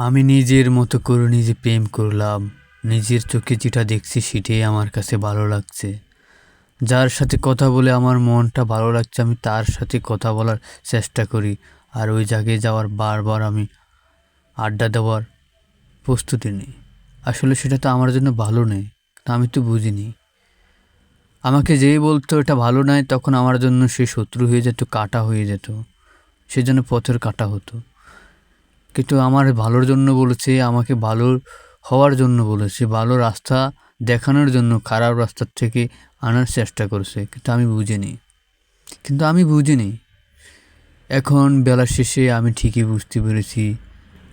আমি নিজের মতো করে নিজে প্রেম করলাম। নিজের চোখে যেটা দেখছি সেটাই আমার কাছে ভালো লাগছে। যার সাথে কথা বলে আমার মনটা ভালো লাগছে আমি তার সাথে কথা বলার চেষ্টা করি। আর ওই জায়গায় যাওয়ার বারবার আমি আড্ডা দেওয়ার প্রস্তুতি নিই। আসলে সেটা তো আমার জন্য ভালো নেই, তা আমি তো বুঝিনি। আমাকে যেই বলতো এটা ভালো নয় তখন আমার জন্য সে শত্রু হয়ে যেত, কাঁটা হয়ে যেত, সেজন্য পথের কাঁটা হতো। কিন্তু আমার ভালোর জন্য বলেছে, আমাকে ভালো হওয়ার জন্য বলেছে, ভালো রাস্তা দেখানোর জন্য খারাপ রাস্তার থেকে আনার চেষ্টা করছে, কিন্তু আমি বুঝিনি। এখন বেলা শেষে আমি ঠিকই বুঝতে পেরেছি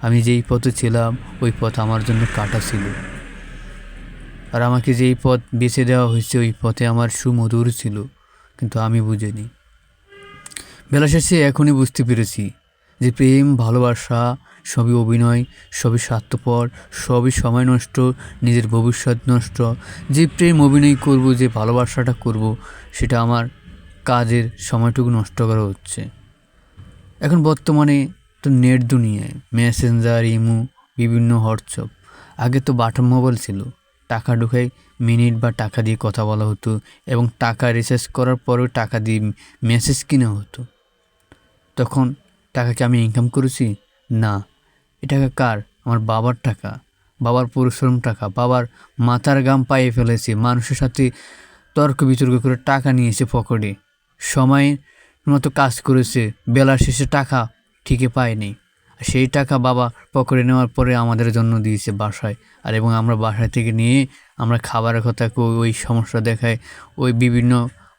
আমি যেই পথে ছিলাম ওই পথ আমার জন্য কাটা ছিল। আর আমাকে যেই পথ বেছে দেওয়া হয়েছে ওই পথে আমার সুমধুর ছিল, কিন্তু আমি বুঝিনি। বেলা শেষে এখনই বুঝতে পেরেছি যে প্রেম ভালোবাসা সবই অভিনয়, সবই স্বার্থপর, সবই সময় নষ্ট, নিজের ভবিষ্যৎ নষ্ট। যে প্রেম অভিনয় করব, যে ভালোবাসাটা করব, সেটা আমার কাজের সময়টুকু নষ্ট করা হচ্ছে। এখন বর্তমানে তো নেট দুনিয়ায় মেসেঞ্জার, ইমো, বিভিন্ন হোয়াটসঅ্যাপ। আগে তো বাটন মোবাইল ছিল, টাকা ঢুকাই মিনিট বা টাকা দিয়ে কথা বলা হতো, এবং টাকা রিচার্জ করার পরেও টাকা দিয়ে মেসেজ কিনা হতো। তখন টাকাকে আমি ইনকাম করেছি? না, এ টাকা কার? আমার বাবার টাকা, বাবার পরিশ্রম টাকা, বাবার মাথার ঘাম পায়ে ফেলেছে, মানুষের সাথে তর্ক বিতর্ক করে টাকা নিয়েছে পকেটে, সময় মতো কাজ করেছে, বেলা শেষে টাকা ঠিকই পায়নি। সেই টাকা বাবা পকেটে নেওয়ার পরে আমাদের জন্য দিয়েছে বাসায়, আর এবং আমরা বাসায় থেকে নিয়ে আমরা খাবারের কথা ওই সমস্যা দেখায়, ওই বিভিন্ন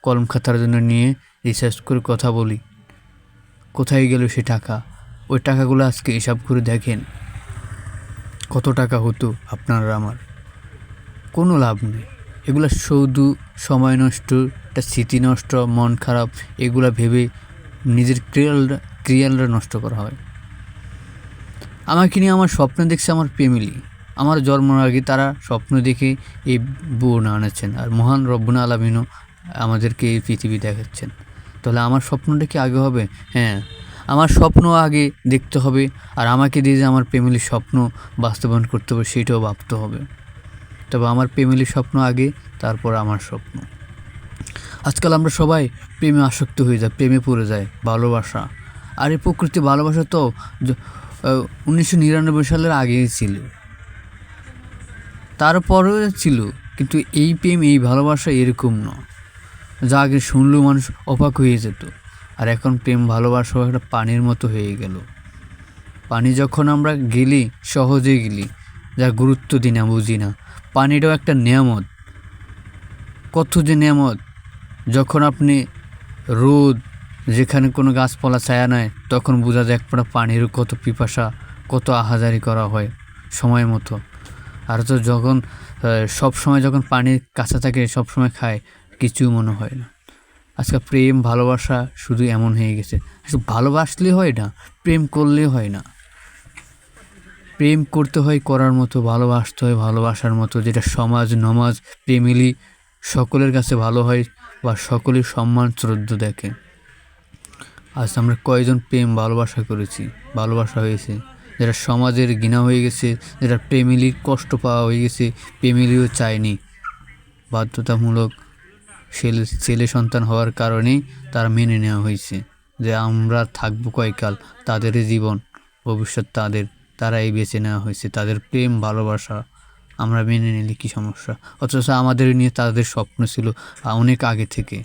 কলম খাতার জন্য নিয়ে রিসার্চ করে কথা বলি। কোথায় গেল সে টাকা? ওই টাকাগুলো আজকে হিসাব করে দেখেন কত টাকা হতো আপনার আমার। কোনো লাভ নেই, এগুলো শুধু সময় নষ্ট, একটা স্মৃতি নষ্ট, মন খারাপ, এগুলো ভেবে নিজের ক্রিয়ালটা নষ্ট করা হয়। আমাকে নিয়ে আমার স্বপ্ন দেখছে আমার ফ্যামিলি। আমার জন্মের আগে তারা স্বপ্ন দেখে এই বউ আনেছেন, আর মহান রব্বুল আলামিনও আমাদেরকে এই পৃথিবী দেখাচ্ছেন। তাহলে আমার স্বপ্নটা কি আগে হবে? হ্যাঁ, আমার স্বপ্ন আগে দেখতে হবে, আর আমাকে দিয়ে যে আমার ফ্যামিলির স্বপ্ন বাস্তবায়ন করতে হবে সেটাও ভাবতে হবে। তবে আমার ফ্যামিলির স্বপ্ন আগে, তারপর আমার স্বপ্ন। আজকাল আমরা সবাই প্রেমে আসক্ত হয়ে যায়, প্রেমে পড়ে যায়, ভালোবাসা। আর এই প্রকৃতি ভালোবাসা তো 1999 সালের আগেই ছিল, তারপরেও ছিল, কিন্তু এই প্রেম, এই ভালোবাসা এরকম না। যা আগে শুনলেও মানুষ অবাক হয়ে যেত, আর এখন প্রেম ভালোবাসা একটা পানির মতো হয়ে গেল। পানি যখন আমরা গেলি, সহজে গেলি, যা গুরুত্ব দিই না, বুঝি না। পানিটাও একটা নিয়ামত, কত যে নিয়ামত। যখন আপনি রোদ, যেখানে কোনো গাছপালা ছায়া নাই, তখন বোঝা যায় এক ফোঁটা পানির কত পিপাসা, কত আহাজারি করা হয় সময় মতো। আর তো যখন সব সময় যখন পানির কাছে থাকে, সব সময় খায়, কিছু মনে হয় না। আজকে প্রেম ভালোবাসা শুধু এমন হয়ে গেছে, শুধু ভালোবাসলে হয় না, প্রেম করলে হয় না। প্রেম করতে হয় করার মতো, ভালোবাসতে হয় ভালোবাসার মতো, যেটা সমাজ, নমাজ, ফ্যামিলি সকলের কাছে ভালো হয়, বা সকলের সম্মান শ্রদ্ধা দেখে। আজ আমরা কয়জন প্রেম ভালোবাসা করেছি, ভালোবাসা হয়েছে, যেটা সমাজের ঘৃণা হয়ে গেছে, যেটা ফ্যামিলির কষ্ট পাওয়া হয়ে গেছে, ফ্যামিলিও চায়নি, বাধ্যতামূলক ছেলে সন্তান হওয়ার কারণেই তারা মেনে নেওয়া হয়েছে যে আমরা থাকবো কয়কাল, তাদের জীবন ভবিষ্যৎ তাদের, তারাই বেছে নেওয়া হয়েছে। তাদের প্রেম ভালোবাসা আমরা মেনে নিলে কী সমস্যা? অথচ আমাদের নিয়ে তাদের স্বপ্ন ছিল অনেক আগে থেকে।